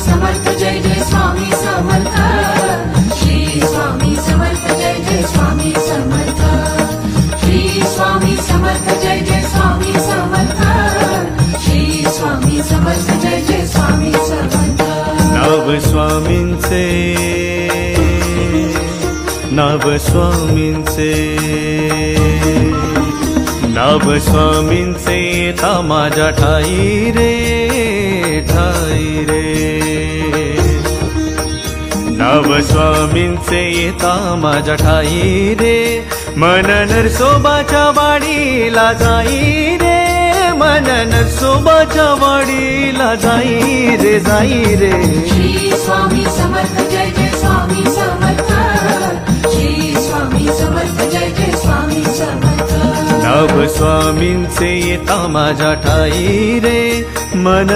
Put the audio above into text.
समर्थ जय जय स्वामी समर्थ श्री स्वामी समर्थ जय जय स्वामी समर्थ श्री स्वामी समर्थ जय जय स्वामी समर्थ श्री स्वामी समर्थ जय जय स्वामी समर्थ नाव स्वामींचे नाव स्वामींचे नाव स्वामींचे येता माझ्या ठाई रे ठाई रे नाव स्वामींचे येता माझ्या ठाई रे मन नरसोबाच्या वाडीला जाई रे मन नरसोबाच्या वाडीला जाई रे श्री स्वामी समर्थ जय जय स्वामी समर्थ श्री स्वामी समर्थ जय जय स्वामी समर्थ नाव स्वामींचे येता माझ्या ठाई रे मन